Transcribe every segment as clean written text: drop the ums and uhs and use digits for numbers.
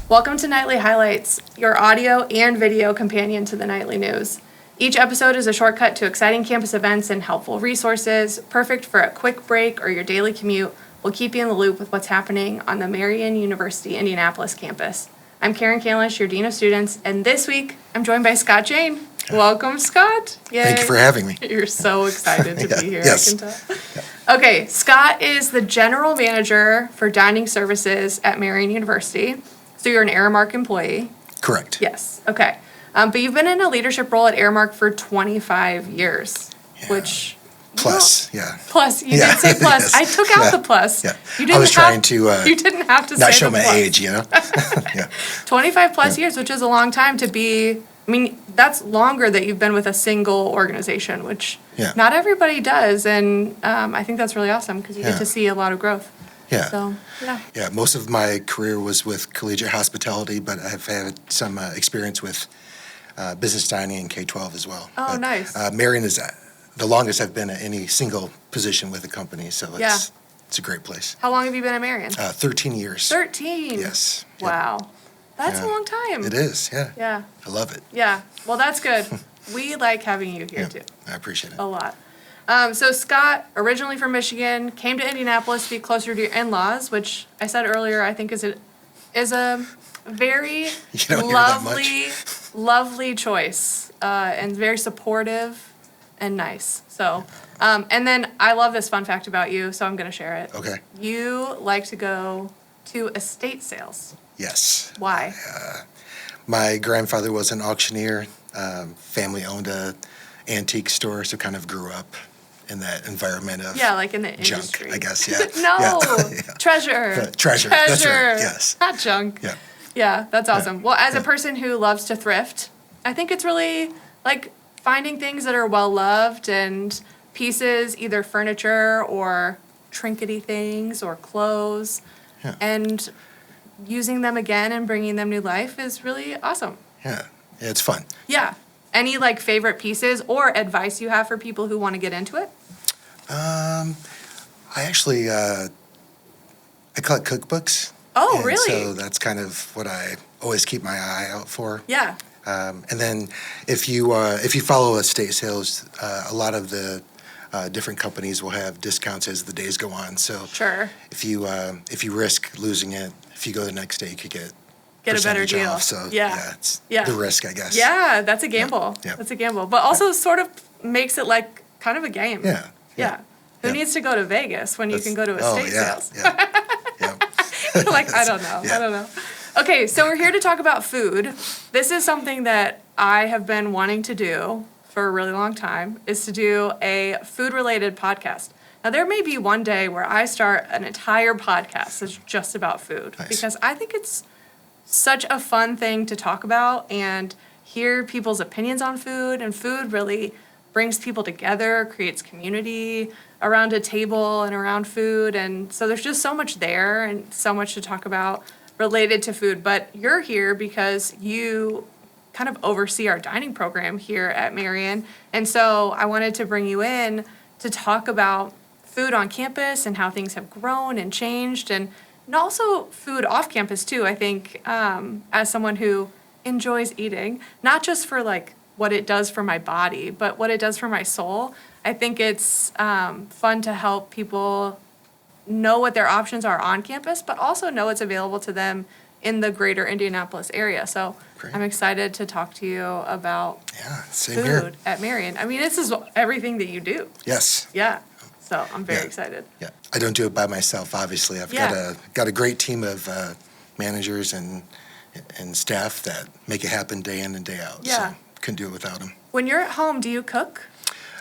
Welcome to Nightly Highlights, your audio and video companion to the nightly news. Each episode is a shortcut to exciting campus events and helpful resources, perfect for a quick break or your daily commute. We'll keep you in the loop with what's happening on the Marian University Indianapolis campus. I'm Karen Candlish, your Dean of Students, and this week I'm joined by Scott Jayne. Welcome, Scott. Yay. Thank you for having me. You're so excited to be here, Yes. I can tell. Yeah. Okay, Scott is the General Manager for Dining Services at Marian University. So you're an Aramark employee? Correct. Yes, okay. But you've been in a leadership role at Aramark for 25 years, which... Plus, yeah. Plus, you did say plus. Yes. I took out the plus. Yeah. You didn't I was trying to you didn't have to not say show the my plus. age, you know? Yeah. 25 plus years, which is a long time to be... I mean, that's longer that you've been with a single organization, which not everybody does, and I think that's really awesome because you get to see a lot of growth. Yeah. So, Yeah, most of my career was with collegiate hospitality, but I've had some experience with business dining and K-12 as well. Oh, but, nice. Marian is the longest I've been at any single position with a company, so it's a great place. How long have you been at Marian? 13 years. 13? Yes. Wow. That's a long time. It is, yeah. Yeah. I love it. Yeah. Well, that's good. We like having you here, too. I appreciate it. A lot. So Scott, originally from Michigan, came to Indianapolis to be closer to your in-laws, which I said earlier I think is a very lovely choice, and very supportive and nice. So, and then I love this fun fact about you, so I'm going to share it. Okay. You like to go to estate sales. Yes. Why? My grandfather was an auctioneer. Family owned a antique store, so kind of grew up in that environment of like in the junk, industry. I guess, yeah. No, Yeah. treasure. Treasure, that's right, yes. Not junk. Yeah. Yeah, that's awesome. Well, as a person who loves to thrift, I think it's really like finding things that are well loved and pieces, either furniture or trinkety things or clothes, and using them again and bringing them new life is really awesome. Yeah, it's fun. Yeah. Any like favorite pieces or advice you have for people who want to get into it? I actually, I collect cookbooks. Oh, and really? So that's kind of what I always keep my eye out for. Yeah. And then if you follow estate sales, a lot of the different companies will have discounts as the days go on. So if you risk losing it, if you go the next day, you could get a better deal. Off. So it's the risk, I guess. Yeah, that's a gamble. Yeah. That's a gamble. But also sort of makes it like kind of a game. Yeah. Who needs to go to Vegas when you can go to estate sales? Yeah. Like, I don't know. Okay, so we're here to talk about food. This is something that I have been wanting to do for a really long time, is to do a food-related podcast. Now, there may be one day where I start an entire podcast that's just about food, because I think it's such a fun thing to talk about and hear people's opinions on food, and food really brings people together, creates community around a table and around food, and so there's just so much there and so much to talk about related to food. But you're here because you kind of oversee our dining program here at Marian, and so I wanted to bring you in to talk about food on campus and how things have grown and changed, and also food off campus too. I think as someone who enjoys eating, not just for like what it does for my body, but what it does for my soul, I think it's fun to help people know what their options are on campus, but also know what's available to them in the greater Indianapolis area. So I'm excited to talk to you about food at Marian. I mean, this is everything that you do. Yes. Yeah. So I'm very excited. Yeah. I don't do it by myself, obviously. I've got a great team of managers and staff that make it happen day in and day out. Yeah. So couldn't do it without them. When you're at home, do you cook?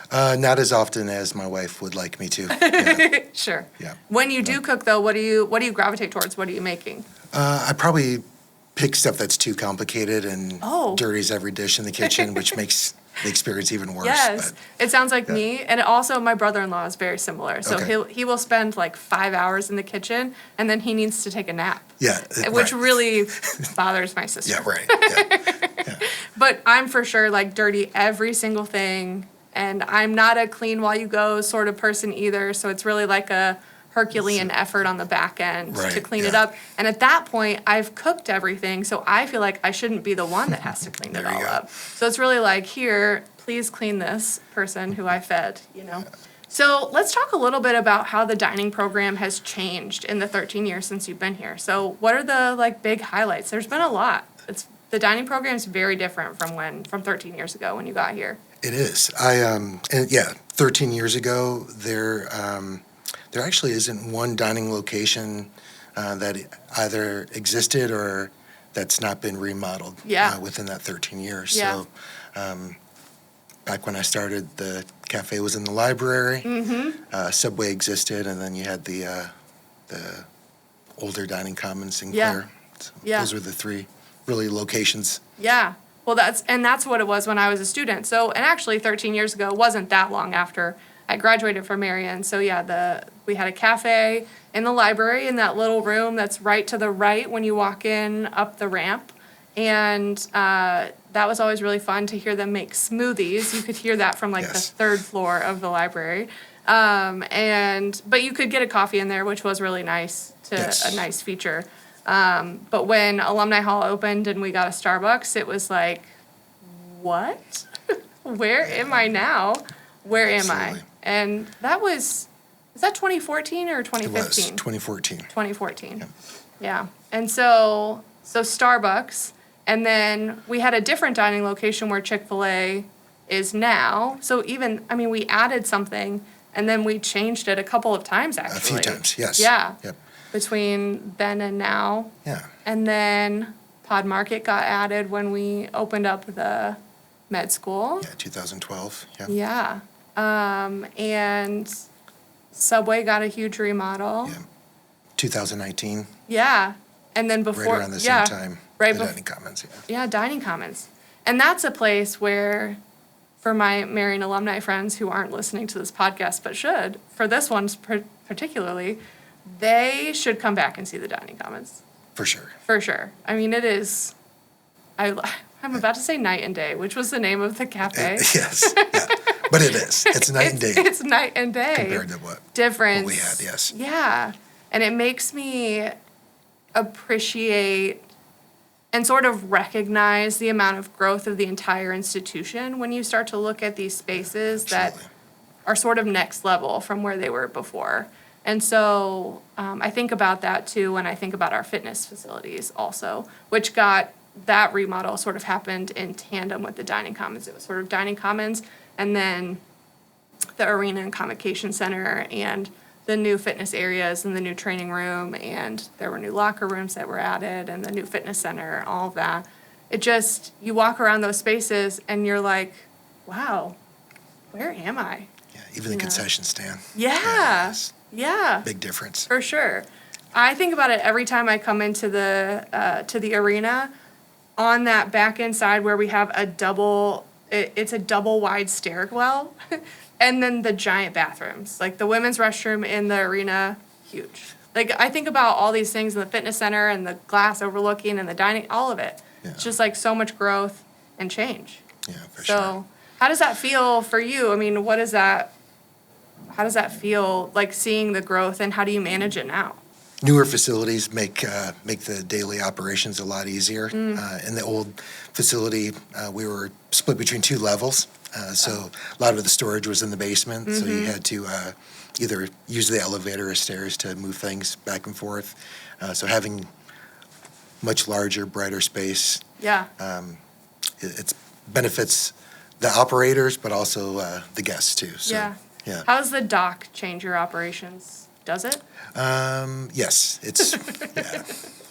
Not as often as my wife would like me to. Yeah. Sure. Yeah. When you do cook, though, what do you gravitate towards? What are you making? I probably pick stuff that's too complicated and dirties every dish in the kitchen, which makes the experience even worse. Yes, it sounds like me. And also my brother-in-law is very similar. So he will spend like 5 hours in the kitchen, and then he needs to take a nap. Yeah. Which really bothers my sister. Yeah, right. Yeah. But I'm for sure like dirty every single thing. And I'm not a clean while you go sort of person either. So it's really like her Herculean effort on the back end to clean it yeah. up. And at that point, I've cooked everything, so I feel like I shouldn't be the one that has to clean it There you all go. up. So it's really like, here, please clean this person who I fed, you know? So let's talk a little bit about how the dining program has changed in the 13 years since you've been here. So what are the like big highlights? There's been a lot. The dining program is very different from 13 years ago when you got here. It is. And yeah, 13 years ago, there actually isn't one dining location that either existed or that's not been remodeled within that 13 years. Yeah. So back when I started, the cafe was in the library, Subway existed, and then you had the older dining commons in Clare. So those were the three really locations. Yeah. Well, that's what it was when I was a student. So, and actually 13 years ago wasn't that long after I graduated from Marian. So yeah, we had a cafe in the library in that little room that's right to the right when you walk in up the ramp. And that was always really fun to hear them make smoothies. You could hear that from like the third floor of the library. But you could get a coffee in there, which was really nice, a nice feature. But when Alumni Hall opened and we got a Starbucks, it was like, what? Where am I now? Where am I? And is that 2014 or 2015? It was 2014. 2014. Yeah. And so Starbucks, and then we had a different dining location where Chick-fil-A is now. So we added something and then we changed it a couple of times actually. A few times, yes. Yeah. Yep. Between then and now. Yeah. And then Pod Market got added when we opened up the med school. Yeah, 2012. Yeah. Yeah. And Subway got a huge remodel. Yeah. 2019. Yeah. And then before. Right around the same time. Right the Dining Commons. Yeah, Dining Commons. And that's a place where, for my Marian alumni friends who aren't listening to this podcast but should, for this one particularly, they should come back and see the Dining Commons. For sure. For sure. I mean, it is, I'm about to say night and day, which was the name of the cafe. Yes. Yeah. But it is. It's night and day. It's night and day. Compared to what we had, yes. Yeah. And it makes me appreciate and sort of recognize the amount of growth of the entire institution when you start to look at these spaces that are sort of next level from where they were before. And so I think about that too when I think about our fitness facilities also, which that remodel sort of happened in tandem with the Dining Commons. It was sort of Dining Commons and then the Arena and Convocation Center and the new fitness areas and the new training room, and there were new locker rooms that were added and the new fitness center, all of that. It just, you walk around those spaces and you're like, wow, where am I? Yeah, even the concession stand. Yeah. Big difference. For sure. I think about it every time I come into the arena on that back end side where we have it's a double wide stairwell and then the giant bathrooms. Like the women's restroom in the arena, huge. Like I think about all these things in the fitness center and the glass overlooking and the dining, all of it. Yeah. It's just like so much growth and change. Yeah, for sure. So how does that feel for you? I mean, how does that feel like seeing the growth and how do you manage it now? Newer facilities make the daily operations a lot easier. In the old facility, we were split between two levels, so a lot of the storage was in the basement, so you had to either use the elevator or stairs to move things back and forth. So having much larger, brighter space, it benefits the operators, but also the guests too. So, yeah. How does the dock change your operations? Does it? Yes, it's,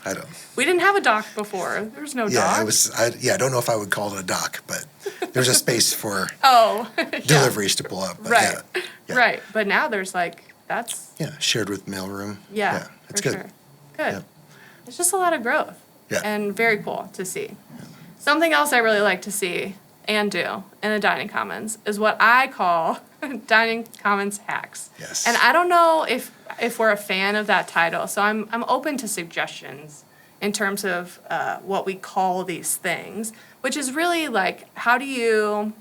I don't. We didn't have a dock before. There was no dock. I don't know if I would call it a dock, but there's a space for deliveries to pull up. But Right. But now there's that's. Yeah, shared with mailroom. Yeah, it's good. Sure. Good. Yeah. It's just a lot of growth. Yeah. And very cool to see. Something else I really like to see and do in the Dining Commons is what I call Dining Commons hacks. Yes. And I don't know if we're a fan of that title, so I'm open to suggestions in terms of what we call these things, which is really like, how do you,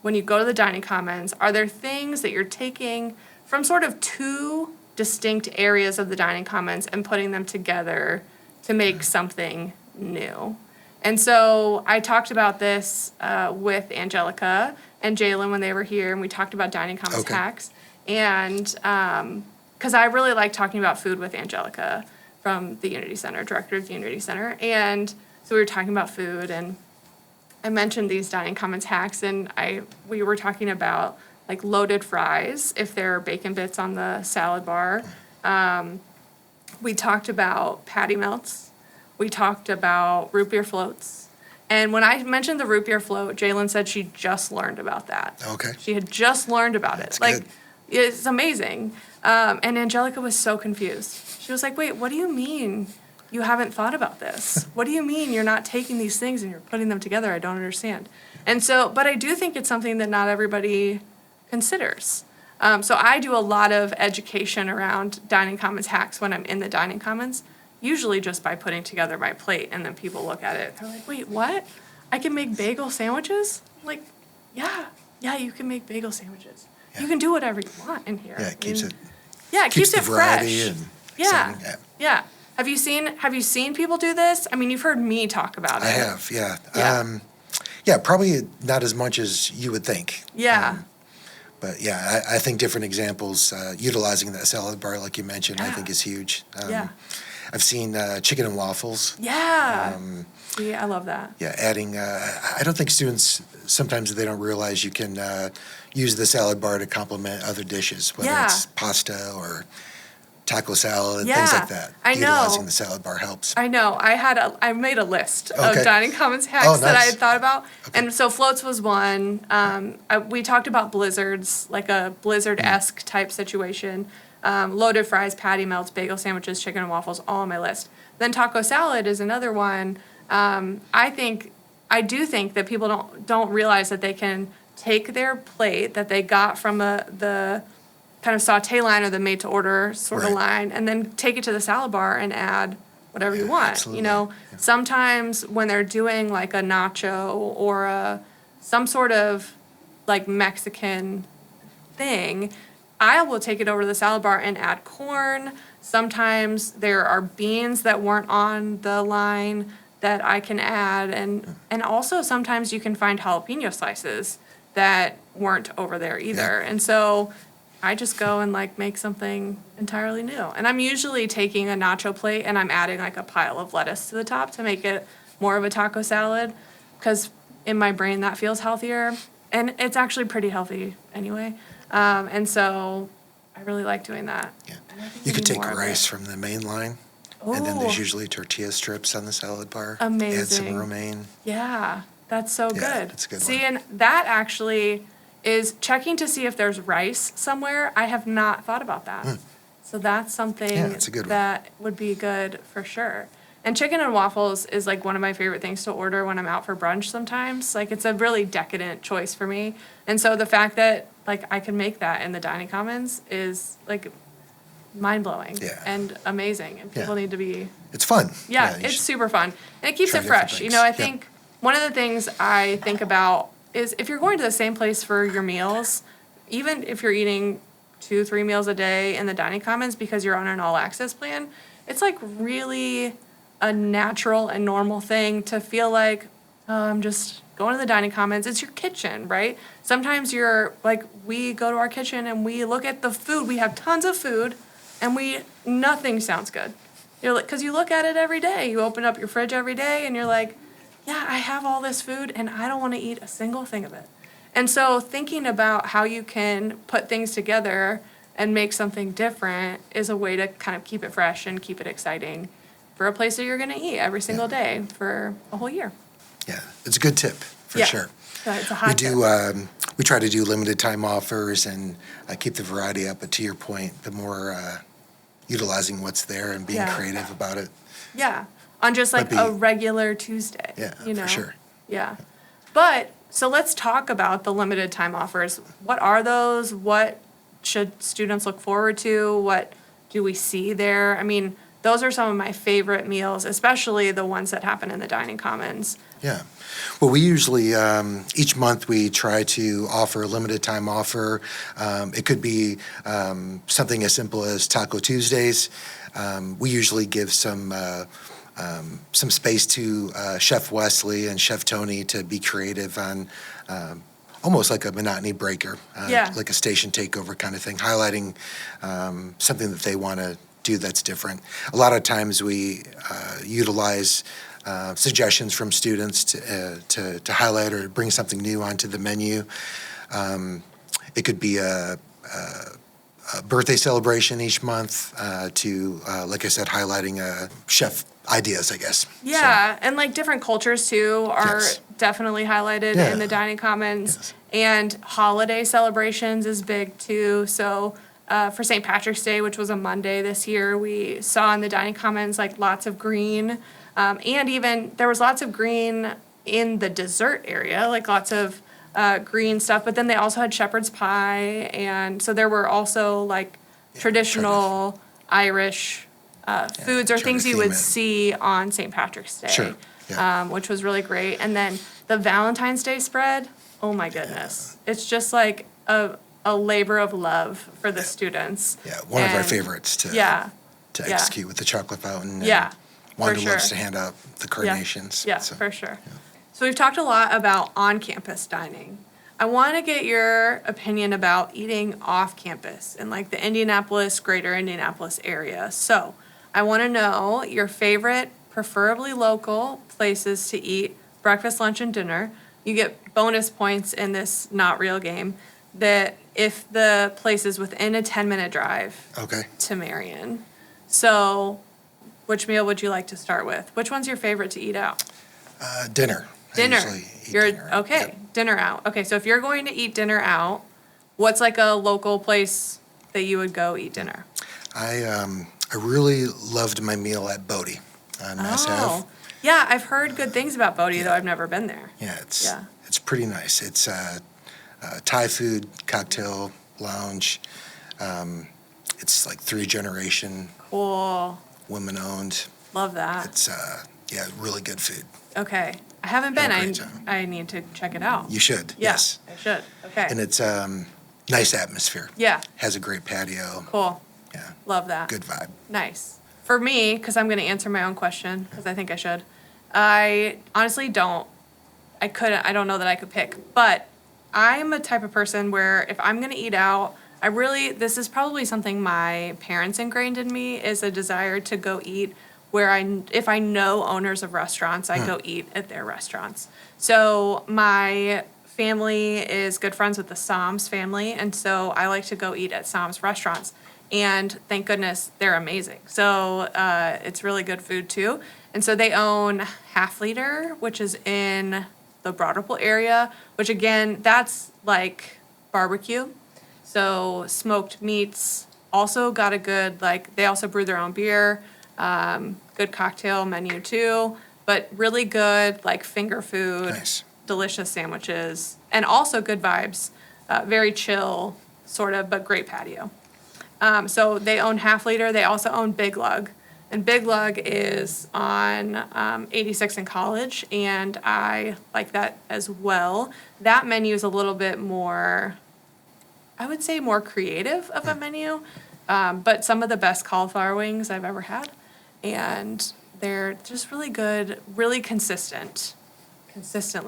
when you go to the Dining Commons, are there things that you're taking from sort of two distinct areas of the dining commons and putting them together to make something new. And so I talked about this with Angelica and Jalen when they were here, and we talked about dining commons hacks. And because I really like talking about food with Angelica from the Unity Center, director of the Unity Center. And so we were talking about food, and I mentioned these dining commons hacks, and we were talking about like loaded fries, if there are bacon bits on the salad bar. We talked about patty melts. We talked about root beer floats. And when I mentioned the root beer float, Jalen said she just learned about that. Okay. She had just learned about it. That's like, good. It's amazing. And Angelica was so confused. She was like, wait, what do you mean you haven't thought about this? What do you mean you're not taking these things and you're putting them together? I don't understand. And so, but I do think it's something that not everybody considers. So I do a lot of education around dining commons hacks when I'm in the dining commons, usually just by putting together my plate, and then people look at it. They're like, wait, what? I can make bagel sandwiches? I'm like, yeah, you can make bagel sandwiches. Yeah. You can do whatever you want in here. Yeah, it keeps it. Yeah, it keeps it variety fresh. And Yeah. Have you seen people do this? I mean, you've heard me talk about it. I have, yeah. Probably not as much as you would think. Yeah. But yeah, I think different examples, utilizing that salad bar like you mentioned, I think is huge. I've seen chicken and waffles. Yeah. See, I love that. Yeah, adding, I don't think students, sometimes they don't realize you can use the salad bar to complement other dishes, whether it's pasta or taco salad, things like that. I know. Utilizing the salad bar helps. I know. I made a list of dining commons hacks that I had thought about. Okay. And so floats was one. We talked about blizzards, like a blizzard-esque type situation. Loaded fries, patty melts, bagel sandwiches, chicken and waffles, all on my list. Then taco salad is another one. I do think that people don't realize that they can take their plate that they got from the kind of saute line or the made to order sort of line, and then take it to the salad bar and add whatever you want. Absolutely. You know, sometimes when they're doing like a nacho or some sort of like Mexican thing, I will take it over to the salad bar and add corn. Sometimes there are beans that weren't on the line that I can add, and also sometimes you can find jalapeno slices that weren't over there either. And so I just go and like make something entirely new. And I'm usually taking a nacho plate and I'm adding like a pile of lettuce to the top to make it more of a taco salad, because in my brain that feels healthier, and it's actually pretty healthy anyway. And so I really like doing that. Yeah. You could take rice from the main line, and then there's usually tortilla strips on the salad bar. Amazing. Add some romaine. Yeah, that's so good. That's a good one. See, and that actually is checking to see if there's rice somewhere. I have not thought about that. So that's something that's a good one. that would be good for sure. And chicken and waffles is like one of my favorite things to order when I'm out for brunch sometimes. Like, it's a really decadent choice for me. And so the fact that like I can make that in the dining commons is like mind-blowing and amazing. And people need to be... It's fun. Yeah, it's super fun. And it keeps it fresh. You know, I think one of the things I think about is if you're going to the same place for your meals, even if you're eating 2-3 meals a day in the dining commons because you're on an all-access plan, it's like really a natural and normal thing to feel like, oh, I'm just going to the dining commons. It's your kitchen, right? Sometimes you're like, we go to our kitchen and we look at the food. We have tons of food and nothing sounds good. You're like, because you look at it every day. You open up your fridge every day and you're like, yeah, I have all this food and I don't want to eat a single thing of it. And so thinking about how you can put things together and make something different is a way to kind of keep it fresh and keep it exciting for a place that you're going to eat every single day for a whole year. Yeah, it's a good tip for sure. It's a hot tip. We try to do limited time offers and keep the variety up, but to your point, the more utilizing what's there and being creative about it. Yeah. On just like a regular Tuesday. Yeah, you know? for sure. Yeah. But, so let's talk about the limited time offers. What are those? What should students look forward to? What do we see there? I mean, those are some of my favorite meals, especially the ones that happen in the dining commons. Yeah. Well, we usually, each month we try to offer a limited time offer. It could be something as simple as Taco Tuesdays. We usually give some space to Chef Wesley and Chef Tony to be creative on almost like a monotony breaker, like a station takeover kind of thing, highlighting something that they want to do that's different. A lot of times we utilize suggestions from students to highlight or bring something new onto the menu. It could be a birthday celebration each month to, like I said, highlighting chef ideas, I guess. Yeah, and like different cultures too are definitely highlighted in the dining commons. And holiday celebrations is big too. So for St. Patrick's Day, which was a Monday this year, we saw in the dining commons like lots of green. And even there was lots of green in the dessert area, like lots of green stuff. But then they also had shepherd's pie. And so there were also like traditional Irish foods or things you would see on St. Patrick's Day, which was really great. And then the Valentine's Day spread, oh my goodness. It's just like a labor of love for the students. Yeah, one of our favorites to execute with the chocolate fountain. Yeah. Wanda loves to hand out the carnations. Yeah, for sure. Yeah. So we've talked a lot about on-campus dining. I want to get your opinion about eating off-campus in like the Indianapolis, greater Indianapolis area. So I want to know your favorite, preferably local, places to eat breakfast, lunch, and dinner. You get bonus points in this not real game that if the place is within a 10-minute drive to Marian. So which meal would you like to start with? Which one's your favorite to eat out? Dinner. Dinner. Dinner. Okay, yep. Dinner out. Okay, so if you're going to eat dinner out, what's like a local place that you would go eat dinner? I really loved my meal at Bodie on Mass Ave. Yeah, I've heard good things about Bodie, though I've never been there. Yeah, it's pretty nice. It's Thai food, cocktail lounge. It's like 3-generation. Cool. Women-owned. Love that. It's, really good food. Okay. I haven't been. I need to check it out. You should, yes. I should. Okay. And it's nice atmosphere. Yeah. Has a great patio. Cool. Yeah. Love that. Good vibe. Nice. For me, because I'm going to answer my own question, because I think I should, I honestly don't. I don't know that I could pick. But I'm a type of person where if I'm going to eat out, this is probably something my parents ingrained in me, is a desire to go eat where if I know owners of restaurants, I go eat at their restaurants. So my family is good friends with the Psalms family, and so I like to go eat at Psalms restaurants. And thank goodness they're amazing. So it's really good food too. And so they own Half Liter, which is in the Broad Ripple area, which again, that's like barbecue. So smoked meats, also got a good, they also brew their own beer, good cocktail menu too, but really good, finger food, delicious sandwiches, and also good vibes, very chill, sort of, but great patio. So they own Half Liter. They also own Big Lug. And Big Lug is on 86 in College, and I like that as well. That menu is a little bit more, I would say, more creative of a menu, but some of the best cauliflower wings I've ever had. And they're just really good, really consistently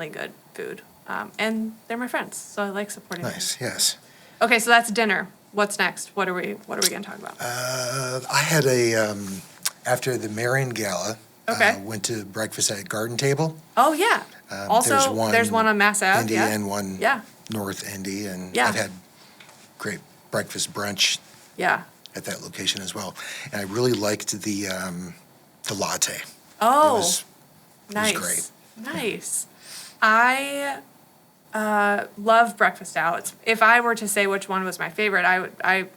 good food. And they're my friends, so I like supporting them. Nice, yes. Okay, so that's dinner. What's next? What are we going to talk about? I had after the Marian Gala, went to breakfast at Garden Table. Oh, yeah. Also, there's one on Mass Ave, Indy and one North Indy, and I've had great breakfast brunch at that location as well. And I really liked the latte. Oh, it was great. Nice. I love breakfast out. If I were to say which one was my favorite, I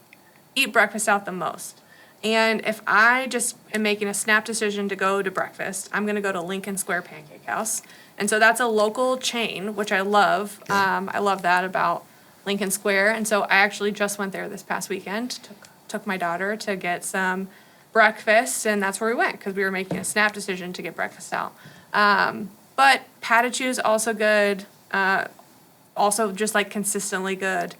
eat breakfast out the most. And if I just am making a snap decision to go to breakfast, I'm going to go to Lincoln Square Pancake House. And so that's a local chain, which I love. I love that about Lincoln Square. And so I actually just went there this past weekend, took my daughter to get some breakfast, and that's where we went because we were making a snap decision to get breakfast out. But Patachou is also good, also just like consistently good,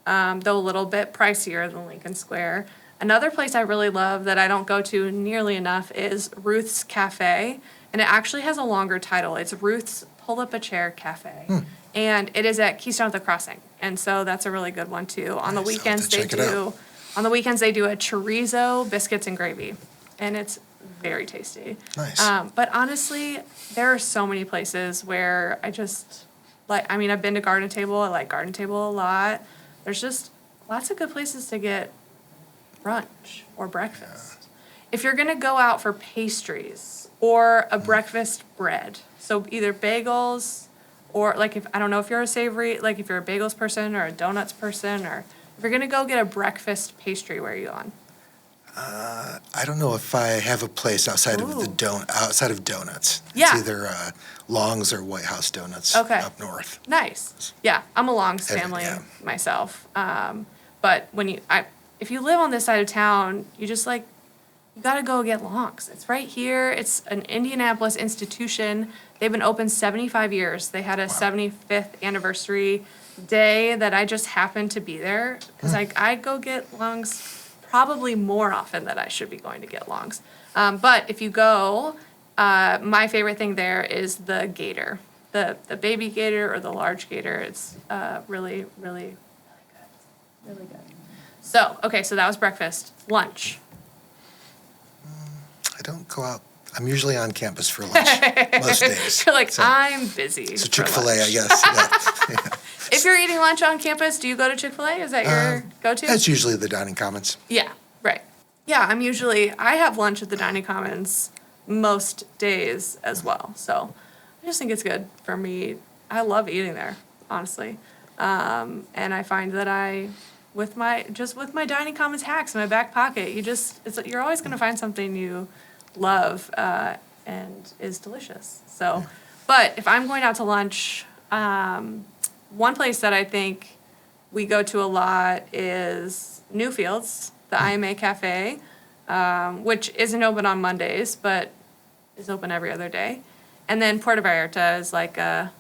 though a little bit pricier than Lincoln Square. Another place I really love that I don't go to nearly enough is Ruth's Cafe, and it actually has a longer title. It's Ruth's Pull Up a Chair Cafe, and it is at Keystone at the Crossing, and so that's a really good one too. On the weekends they do. On the weekends they do a chorizo, biscuits, and gravy, and it's very tasty. Nice. But honestly, there are so many places where I just like. I mean, I've been to Garden Table. I like Garden Table a lot. There's just lots of good places to get brunch or breakfast. If you're gonna go out for pastries or a breakfast bread, so either bagels or like if I don't know if you're a savory, like if you're a bagels person or a donuts person, or if you're gonna go get a breakfast pastry, where are you on? I don't know if I have a place outside of outside of donuts. Yeah. It's either Long's or White House Donuts up north. Nice. Yeah, I'm a Long's family myself. But if you live on this side of town, you gotta go get Long's. It's right here. It's an Indianapolis institution. They've been open 75 years. They had a 75th anniversary day that I just happened to be there because I go get Long's probably more often than I should be going to get Long's. But if you go, my favorite thing there is the gator, the baby gator or the large gator. It's really, really, really good. Really good. So, okay, so that was breakfast. Lunch. I don't go out. I'm usually on campus for lunch most days. You're like, I'm busy. So Chick-fil-A, I guess. Yeah. If you're eating lunch on campus, do you go to Chick-fil-A? Is that your go-to? That's usually the dining commons. Yeah, right. Yeah, I have lunch at the dining commons most days as well. So I just think it's good for me. I love eating there, honestly. And I find that with my dining commons hacks in my back pocket, you're always going to find something you love and is delicious. So, but if I'm going out to lunch, one place that I think we go to a lot is Newfields, the IMA Cafe, which isn't open on Mondays, but is open every other day. And then Puerto Vallarta is like a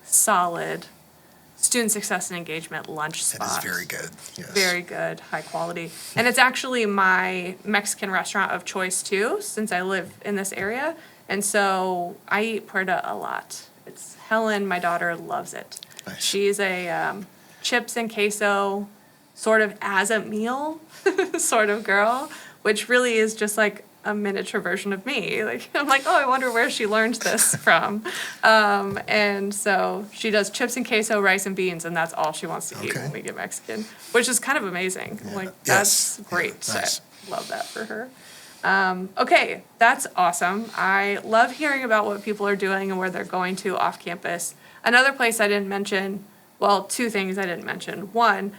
solid student success and engagement lunch spot. That is very good. Yes. Very good, high quality. And it's actually my Mexican restaurant of choice too, since I live in this area. And so I eat Puerta a lot. It's Helen, my daughter, loves it. Nice. She's a chips and queso sort of as a meal sort of girl, which really is just like a miniature version of me. Like I'm like, oh, I wonder where she learned this from. And so she does chips and queso, rice and beans, and that's all she wants to eat when we get Mexican, which is kind of amazing. Yeah. Like that's great. Yeah, nice. I love that for her. Okay, that's awesome. I love hearing about what people are doing and where they're going to off campus. Another place I didn't mention, well, two things I didn't mention. One,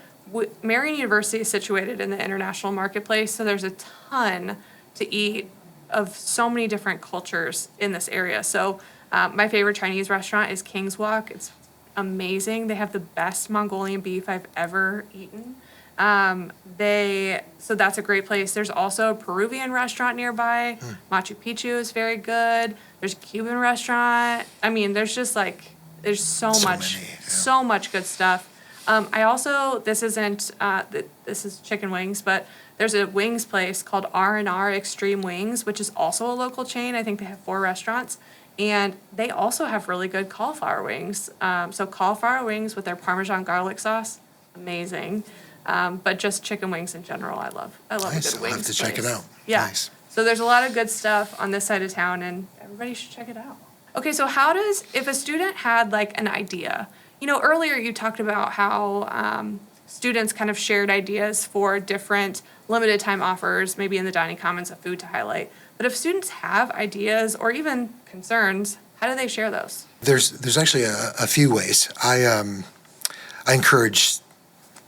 Marian University is situated in the international marketplace, so there's a ton to eat of so many different cultures in this area. So my favorite Chinese restaurant is King's Walk. It's amazing. They have the best Mongolian beef I've ever eaten. So that's a great place. There's also a Peruvian restaurant nearby. Machu Picchu is very good. There's a Cuban restaurant. I mean, there's just like, there's so much good stuff. This is chicken wings, but there's a wings place called R&R Extreme Wings, which is also a local chain. I think they have 4 restaurants, and they also have really good cauliflower wings. So cauliflower wings with their Parmesan garlic sauce, amazing. But just chicken wings in general, I love nice. A good wings. I'll have to check it out. Yeah. Nice. So there's a lot of good stuff on this side of town, and everybody should check it out. Okay, so if a student had like an idea, earlier you talked about how students kind of shared ideas for different limited time offers, maybe in the dining commons of food to highlight. But if students have ideas or even concerns, how do they share those? There's actually a few ways. I encourage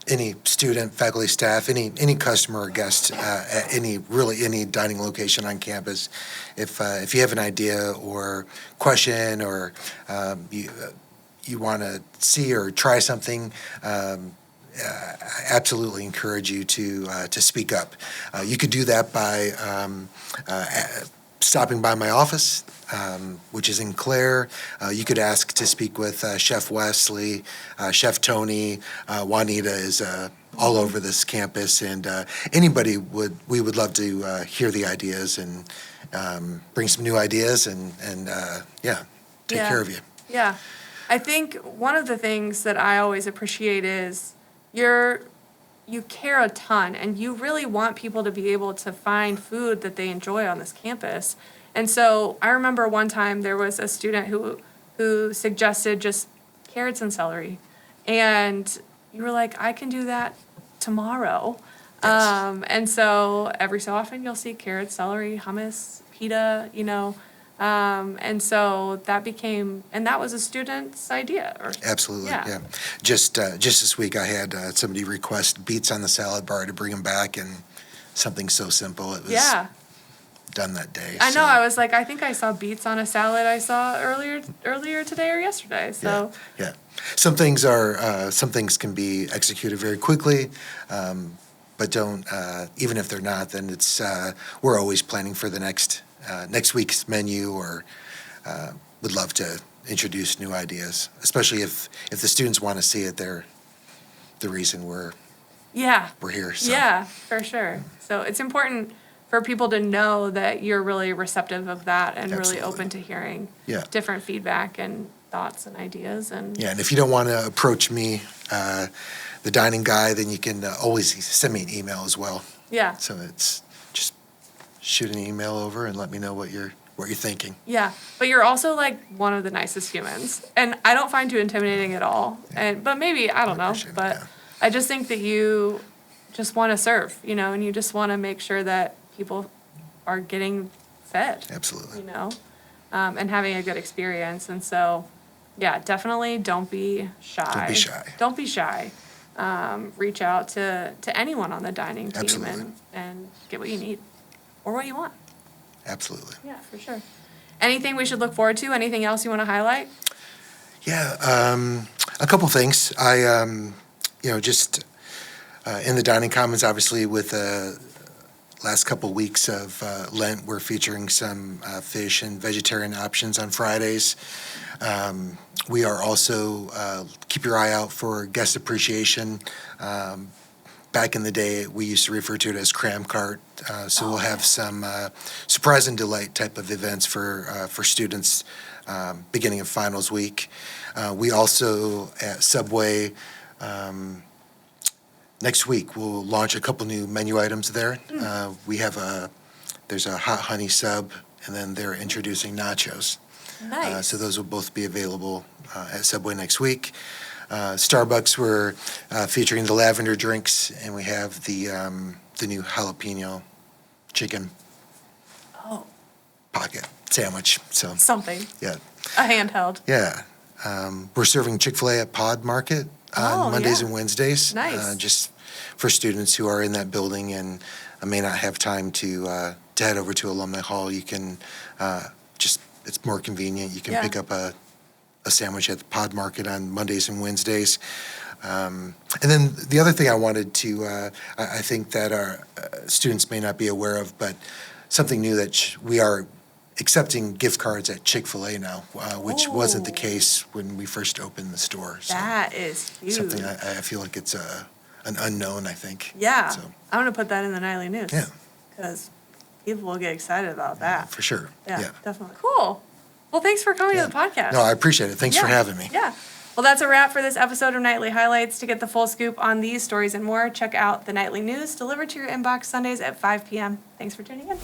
any student, faculty, staff, any customer or guest at any dining location on campus, if you have an idea or question or you want to see or try something, I absolutely encourage you to speak up. You could do that by stopping by my office, which is in Clare. You could ask to speak with Chef Wesley, Chef Tony. Juanita is all over this campus, and anybody we would love to hear the ideas and bring some new ideas and take care of you. Yeah. I think one of the things that I always appreciate is you care a ton, and you really want people to be able to find food that they enjoy on this campus. And so I remember one time there was a student who suggested just carrots and celery. And you were like, I can do that tomorrow. Yes. And so every so often you'll see carrots, celery, hummus, pita, and so that was a student's idea. Absolutely, yeah. Just this week, I had somebody request beets on the salad bar to bring them back, and something so simple. It was done that day. I know. I was like, I think I saw beets on a salad I saw earlier today or yesterday. So yeah. Some things can be executed very quickly, but don't. Even if they're not, then it's we're always planning for the next week's menu, or would love to introduce new ideas, especially if the students want to see it. They're the reason we're here. So. Yeah, for sure. So it's important for people to know that you're really receptive of that and Absolutely. Really open to hearing different feedback and thoughts and ideas. And if you don't want to approach me, the dining guy, then you can always send me an email as well. Yeah. So it's just shoot an email over and let me know what you're thinking. Yeah, but you're also like one of the nicest humans, and I don't find you intimidating at all. But maybe I don't know. But I just think that you just want to serve, and you just want to make sure that people are getting fed. Absolutely. And having a good experience. And so, definitely don't be shy. Don't be shy. Reach out to anyone on the dining team. Absolutely. And get what you need or what you want. Absolutely. Yeah, for sure. Anything we should look forward to? Anything else you want to highlight? Yeah, a couple things. I, just in the dining commons, obviously, with the last couple weeks of Lent, we're featuring some fish and vegetarian options on Fridays. We are also, keep your eye out for guest appreciation. Back in the day, we used to refer to it as cram cart. So we'll have some surprise and delight type of events for students beginning of finals week. We also, at Subway, next week, we'll launch a couple new menu items there. There's a hot honey sub, and then they're introducing nachos. Nice. So those will both be available at Subway next week. Starbucks, we're featuring the lavender drinks, and we have the new jalapeno chicken pocket sandwich. So something. Yeah. A handheld. Yeah. We're serving Chick-fil-A at Pod Market on Mondays and Wednesdays. Nice. Just for students who are in that building and may not have time to head over to Alumni Hall. You can it's more convenient. You can pick up a sandwich at the Pod Market on Mondays and Wednesdays. And then the other thing I wanted to, I think that our students may not be aware of, but something new that we are accepting gift cards at Chick-fil-A now, which wasn't the case when we first opened the store. So that is huge. something I feel like it's an unknown, I think. Yeah. So, I'm going to put that in the Nightly News. Yeah. Because people will get excited about that. For sure. Yeah, definitely. Cool. Well, thanks for coming to the podcast. No, I appreciate it. Thanks for having me. Yeah. Well, that's a wrap for this episode of Nightly Highlights. To get the full scoop on these stories and more, check out the Nightly News delivered to your inbox Sundays at 5 p.m. Thanks for tuning in.